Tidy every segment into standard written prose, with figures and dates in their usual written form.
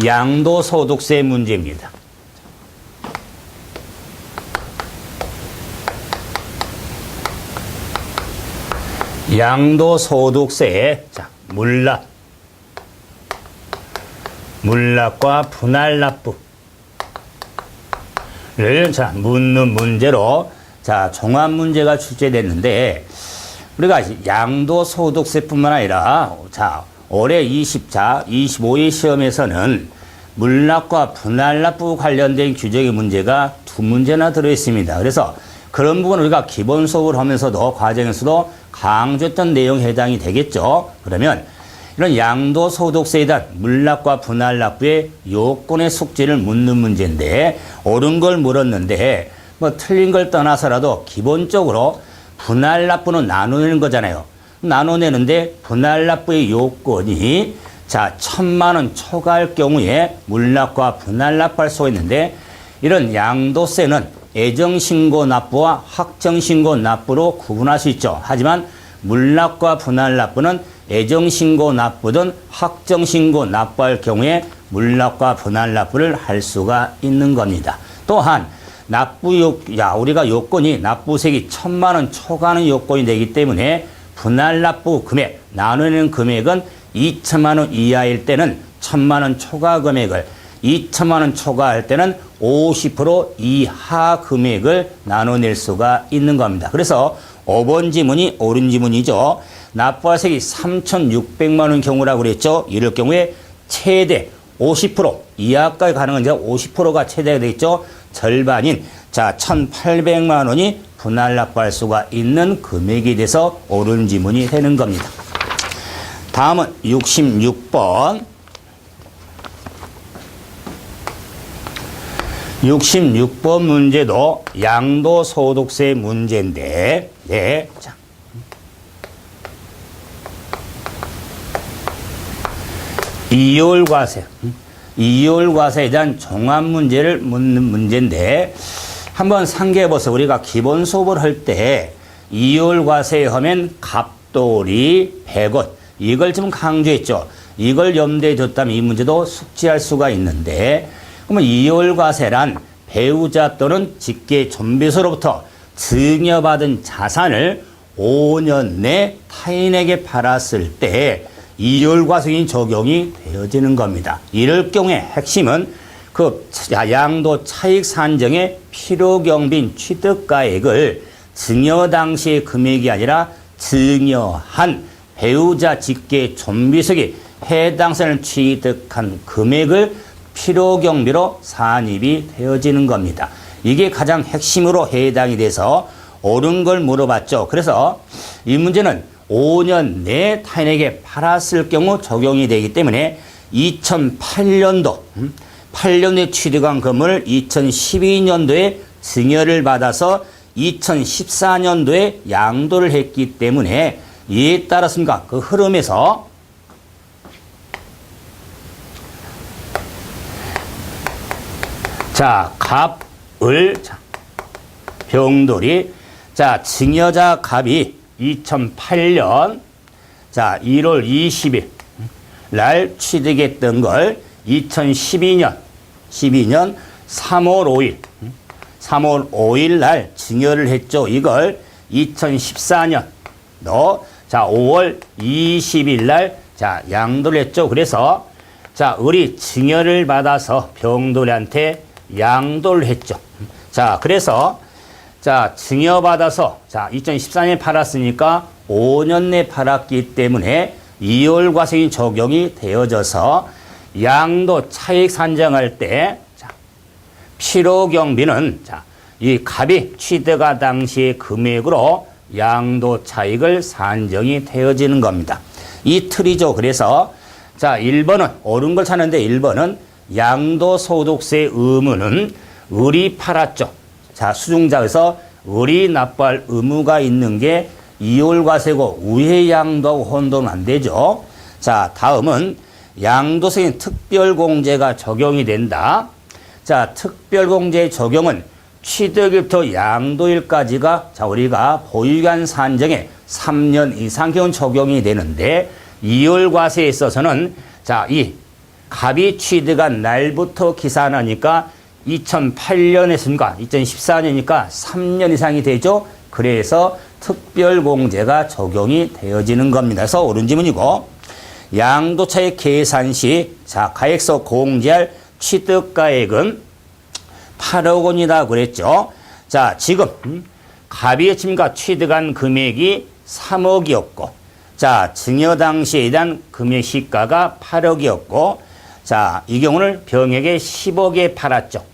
양도소득세 문제입니다. 양도소득세의 물납과 분할납부를 묻는 문제로 종합문제가 출제됐는데, 우리가 양도소득세뿐만 아니라 올해 25회 시험에서는 물납과 분할납부 관련된 규정의 문제가 2문제나 들어있습니다. 그래서 그런 부분 우리가 기본 수업을 하면서도 과정에서도 강조했던 내용에 해당이 되겠죠. 그러면 이런 양도소득세에 대한 물납과 분할납부의 요건의 숙지를 묻는 문제인데, 옳은 걸 물었는데 틀린 걸 떠나서라도 기본적으로 분할납부는 나누는 거잖아요. 나눠내는데 분할납부의 요건이 1,000만 원 초과할 경우에 물납과 분할납부할 수가 있는데, 이런 양도세는 애정신고 납부와 확정신고 납부로 구분할 수 있죠. 하지만 물납과 분할납부는 애정신고 납부든 확정신고 납부할 경우에 물납과 분할납부를 할 수가 있는 겁니다. 또한 우리가 요건이 납부세액이 1,000만 원 초과하는 요건이 되기 때문에 분할납부 금액, 나누는 금액은 2천만 원 이하일 때는 1,000만 원 초과 금액을, 2천만 원 초과할 때는 50% 이하 금액을 나눠낼 수가 있는 겁니다. 그래서 5번 지문이 옳은 지문이죠. 납부할 세액이 3,600만 원 경우라고 그랬죠. 이럴 경우에 최대 50% 이하까지 가능한 50%가 최대가 되겠죠. 절반인 1,800만 원이 분할납부할 수가 있는 금액이 돼서 옳은 지문이 되는 겁니다. 다음은 66번. 66번 문제도 양도소득세 문제인데, 이율과세에 대한 종합문제를 묻는 문제인데, 한번 상기해보세요. 우리가 기본 수업을 할 때 이율과세 하면 갑돌이 100원, 이걸 좀 강조했죠. 이걸 염두에 뒀다면 이 문제도 숙지할 수가 있는데, 그러면 이율과세란 배우자 또는 직계 존비소로부터 증여받은 자산을 5년 내 타인에게 팔았을 때 이율과세이 적용이 되어지는 겁니다. 이럴 경우에 핵심은 그 양도 차익 산정의 필요경빈 취득가액을 증여 당시의 금액이 아니라 증여한 배우자 직계 존비속이 해당 사람을 취득한 금액을 필요경비로 산입이 되어지는 겁니다. 이게 가장 핵심으로 해당이 돼서 옳은 걸 물어봤죠. 그래서 이 문제는 5년 내 타인에게 팔았을 경우 적용이 되기 때문에 2008년도 8년에 취득한 건물을 2012년도에 증여를 받아서 2014년도에 양도를 했기 때문에 이에 따랐습니까? 그 흐름에서 갑을 병돌이 증여자 갑이 2008년 1월 20일 날 취득했던 걸 2012년 3월 5일 날 증여를 했죠. 이걸 2014년 5월 20일 날 양도를 했죠. 그래서 을이 증여를 받아서 병돌이한테 양도를 했죠. 그래서 증여받아서 2014년에 팔았으니까 5년 내 팔았기 때문에 이율과세이 적용이 되어져서 양도 차익 산정할 때 필요경비는 이 갑이 취득한 당시의 금액으로 양도 차익을 산정이 되어지는 겁니다. 이 틀이죠. 그래서 1번은 옳은 걸 찾는데 1번은 양도소득세 의무는 을이 팔았죠. 수중자에서 을이 납부할 의무가 있는 게 이율과세고 우회 양도하고 혼동은 안 되죠. 다음은 양도세인 특별공제가 적용이 된다. 특별공제의 적용은 취득일부터 양도일까지가 우리가 보유기간 산정에 3년 이상 경우 적용이 되는데 이율과세에 있어서는 이 갑이 취득한 날부터 기산하니까 2008년에서인가 2014년이니까 3년 이상이 되죠. 그래서 특별공제가 적용이 되어지는 겁니다. 그래서 옳은 지문이고, 양도차익 계산 시 자, 가액서 공제할 취득가액은 8억 원이다 그랬죠. 자, 지금 갑이 지금까 취득한 금액이 3억이었고, 자, 증여 당시에 대한 금액 시가가 8억이었고, 자, 이 경우는 병에게 10억에 팔았죠.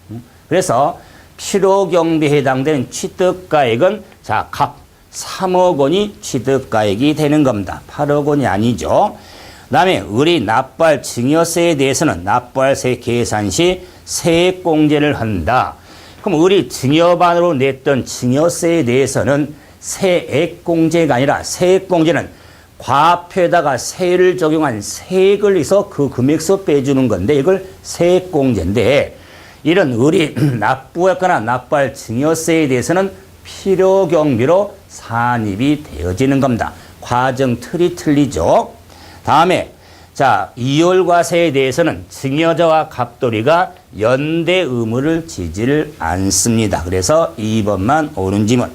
그래서 필요경비에 해당되는 취득가액은 자, 갑 3억 원이 취득가액이 되는 겁니다. 8억 원이 아니죠. 그 다음에 의리 납부할 증여세에 대해서는 납부할세 계산 시 세액공제를 한다. 그럼 의리 증여반으로 냈던 증여세에 대해서는 세액공제가 아니라 세액공제는 과표에다가 세율을 적용한 세액을 해서 그 금액서 빼주는 건데 이걸 세액공제인데, 이런 의리 납부했거나 납부할 증여세에 대해서는 필요경비로 산입이 되어지는 겁니다. 과정 틀이 틀리죠. 다음에 자, 이율과세에 대해서는 증여자와 갑돌이가 연대 의무를 지지를 않습니다. 그래서 2번만 옳은 지문.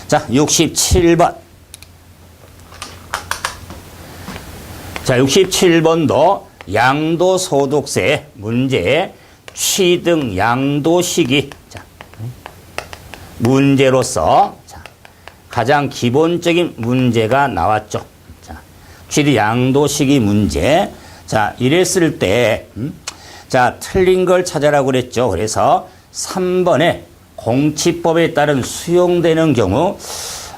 자, 67번. 자, 67번도 양도소득세 문제 취득 양도시기 자, 문제로서 자, 가장 기본적인 문제가 나왔죠. 자, 취득 양도시기 문제. 자, 이랬을 때 자, 틀린 걸 찾아라고 그랬죠. 그래서 3번에 공치법에 따른 수용되는 경우,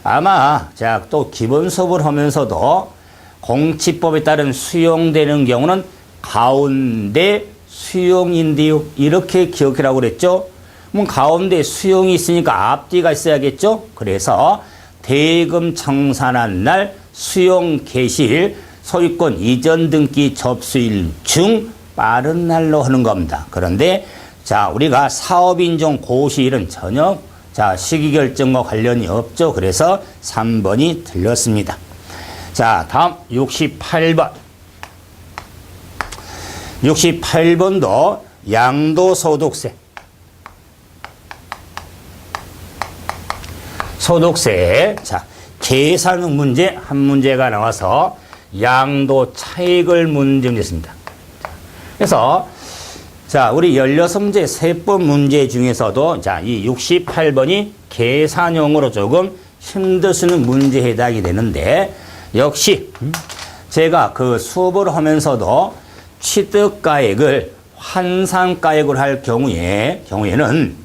아마 자, 또 기본 수업을 하면서도 공치법에 따른 수용되는 경우는 가운데 수용인데요. 이렇게 기억하라고 그랬죠. 그럼 가운데 수용이 있으니까 앞뒤가 있어야겠죠. 그래서 대금 청산한 날 수용 개시일 소유권 이전 등기 접수일 중 빠른 날로 하는 겁니다. 그런데 자, 우리가 사업인정 고시일은 전혀 자, 시기 결정과 관련이 없죠. 그래서 3번이 틀렸습니다. 자, 다음 68번. 68번도 양도소득세. 소득세. 자, 계산 문제 한 문제가 나와서 양도 차익을 문제했습니다. 그래서 자, 우리 16문제 3번 문제 중에서도 자, 이 68번이 계산형으로 조금 힘드시는 문제에 해당이 되는데, 역시 제가 그 수업을 하면서도 취득가액을 환산가액으로 할 경우에는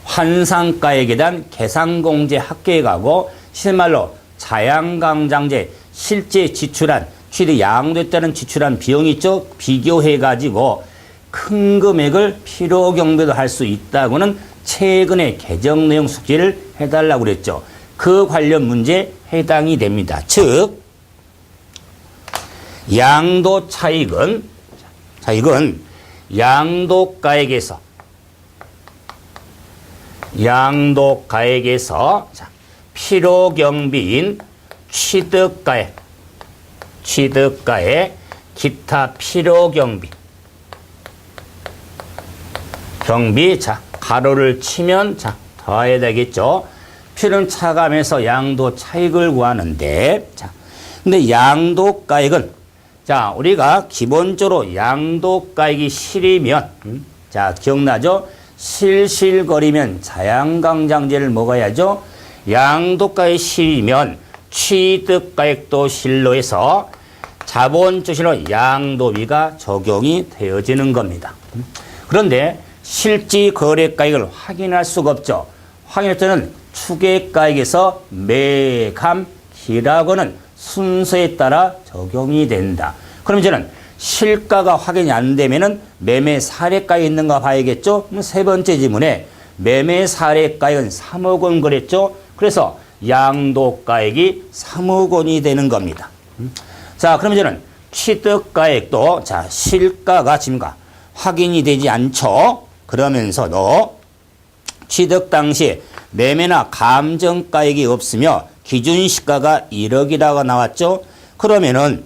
환산가액에 대한 계산공제 합계액하고 실말로 자양강장제 실제 지출한 취득 양도했다는 지출한 비용이 있죠. 비교해가지고 큰 금액을 필요경비도 할 수 있다고는 최근에 개정 내용 숙지를 해달라고 그랬죠. 그 관련 문제에 해당이 됩니다. 즉, 양도 차익은, 자, 이건 양도가액에서 자, 필요경비인 취득가액, 기타 필요경비, 자, 가로를 치면, 자, 더해야 되겠죠. 필요는 차감해서 양도 차익을 구하는데, 자, 근데 양도가액은, 자, 우리가 기본적으로 양도가액이 실이면, 자, 기억나죠? 실실거리면 자양강장제를 먹어야죠. 양도가액이 실이면 취득가액도 실로 해서 자본주시로 양도비가 적용이 되어지는 겁니다. 그런데 실지 거래가액을 확인할 수가 없죠. 확인할 때는 추계가액에서 매감기라고는 순서에 따라 적용이 된다. 그럼 이제는 실가가 확인이 안 되면은 매매 사례가액이 있는가 봐야겠죠. 그럼 세 번째 지문에 매매 사례가액은 3억 원 그랬죠. 그래서 양도가액이 3억 원이 되는 겁니다. 자, 그럼 이제는 취득가액도 자, 실가가 지금과 확인이 되지 않죠. 그러면서도 취득 당시 매매나 감정가액이 없으며 기준시가가 1억이라고 나왔죠. 그러면은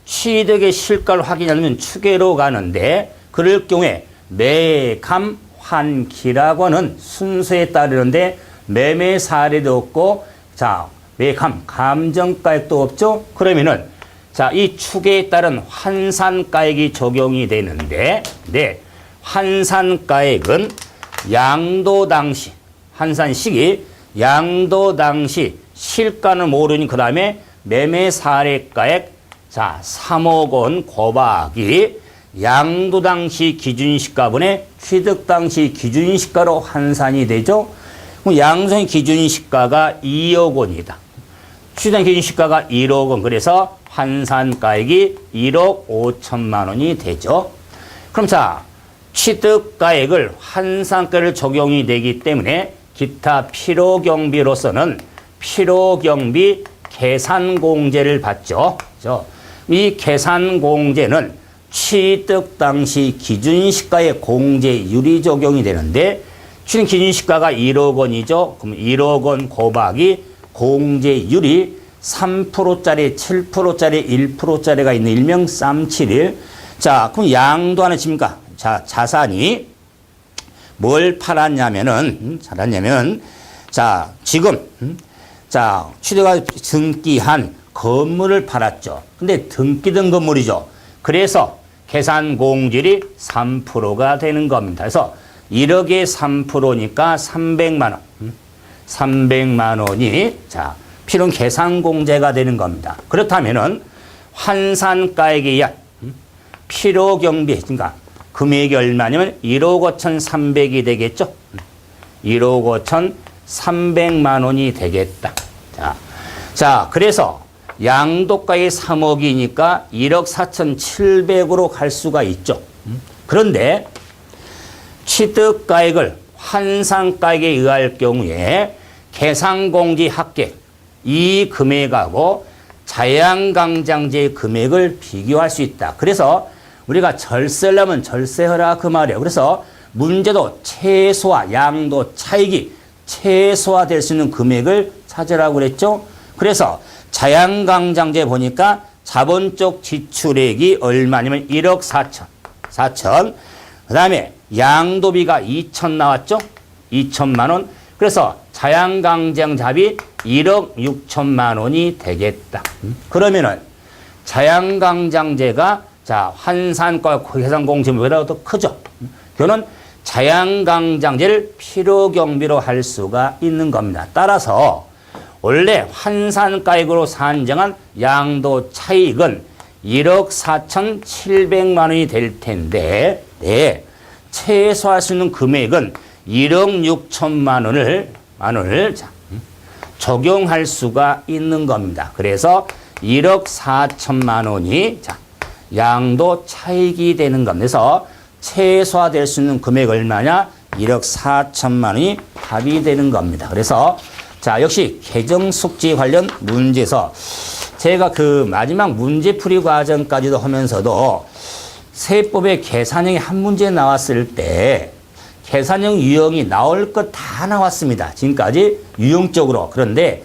취득의 실가를 확인하려면 추계로 가는데 그럴 경우에 매감 환기라고 하는 순서에 따르는데 매매 사례도 없고 자 매감 감정가액도 없죠. 그러면은 자 이 추계에 따른 환산가액이 적용이 되는데 네 환산가액은 양도 당시 환산 시기 양도 당시 실가는 모르니 그 다음에 매매 사례가액 자 3억 원 곱하기 양도 당시 기준시가분의 취득 당시 기준시가로 환산이 되죠. 그럼 양도의 기준시가가 2억 원이다. 취득 기준시가가 1억 원. 그래서 환산가액이 1억 5천만 원이 되죠. 그럼 자 취득가액을 환산가를 적용이 되기 때문에 기타 필요경비로서는 필요경비 계산공제를 받죠. 이 계산공제는 취득 당시 기준시가의 공제율이 적용이 되는데 취득 기준시가가 1억 원이죠. 그럼 1억 원 곱하기 공제율이 3%짜리, 7%짜리, 1%짜리가 있는 일명 쌈7일. 자, 그럼 양도 하나 집니까? 자, 자산이 뭘 팔았냐면은, 자, 지금, 자, 취득가 등기한 건물을 팔았죠. 근데 등기된 건물이죠. 그래서 계산 공제율이 3%가 되는 겁니다. 그래서 1억에 3%니까 300만 원. 300만 원이 자, 필요한 계산 공제가 되는 겁니다. 그렇다면은 환산가액에 의한 필요 경비 그러니까 금액이 얼마냐면 1억 5,300이 되겠죠. 1억 5,300만 원이 되겠다. 자, 그래서 양도가액이 3억이니까 1억 4,700으로 갈 수가 있죠. 그런데 취득가액을 환산가액에 의할 경우에 계산공제 합계 이 금액하고 자양강장제의 금액을 비교할 수 있다. 그래서 우리가 절세를 하면 절세하라 그 말이에요. 그래서 문제도 최소화, 양도 차익이 최소화될 수 있는 금액을 찾으라고 그랬죠. 그래서 자양강장제 보니까 자본적 지출액이 얼마냐면 1억 4천. 그 다음에 양도비가 2천 나왔죠. 2천만 원. 그래서 자양강장자비 1억 6천만 원이 되겠다. 그러면은 자양강장제가 자 환산가 계산공제보다 더 크죠. 그거는 자양강장제를 필요경비로 할 수가 있는 겁니다. 따라서 원래 환산가액으로 산정한 양도 차익은 1억 4,700만 원이 될 텐데 네, 최소화할 수 있는 금액은 1억 6천만 원을 자, 적용할 수가 있는 겁니다. 그래서 1억 4천만 원이 자, 양도 차익이 되는 겁니다. 그래서 최소화될 수 있는 금액 얼마냐? 1억 4천만 원이 답이 되는 겁니다. 그래서 자, 역시 계정숙지 관련 문제에서 제가 그 마지막 문제풀이 과정까지도 하면서도 세법의 계산형이 한 문제 나왔을 때 계산형 유형이 나올 것 다 나왔습니다. 지금까지 유형적으로. 그런데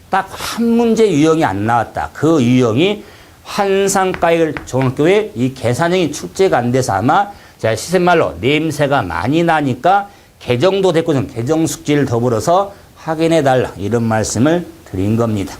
딱 한 문제 유형이 안 나왔다. 그 유형이 환산가액을 정확하게 이 계산형이 출제가 안 돼서 아마 제가 시샘말로 냄새가 많이 나니까 개정도 됐고 좀 개정 숙지를 더불어서 확인해 달라 이런 말씀을 드린 겁니다.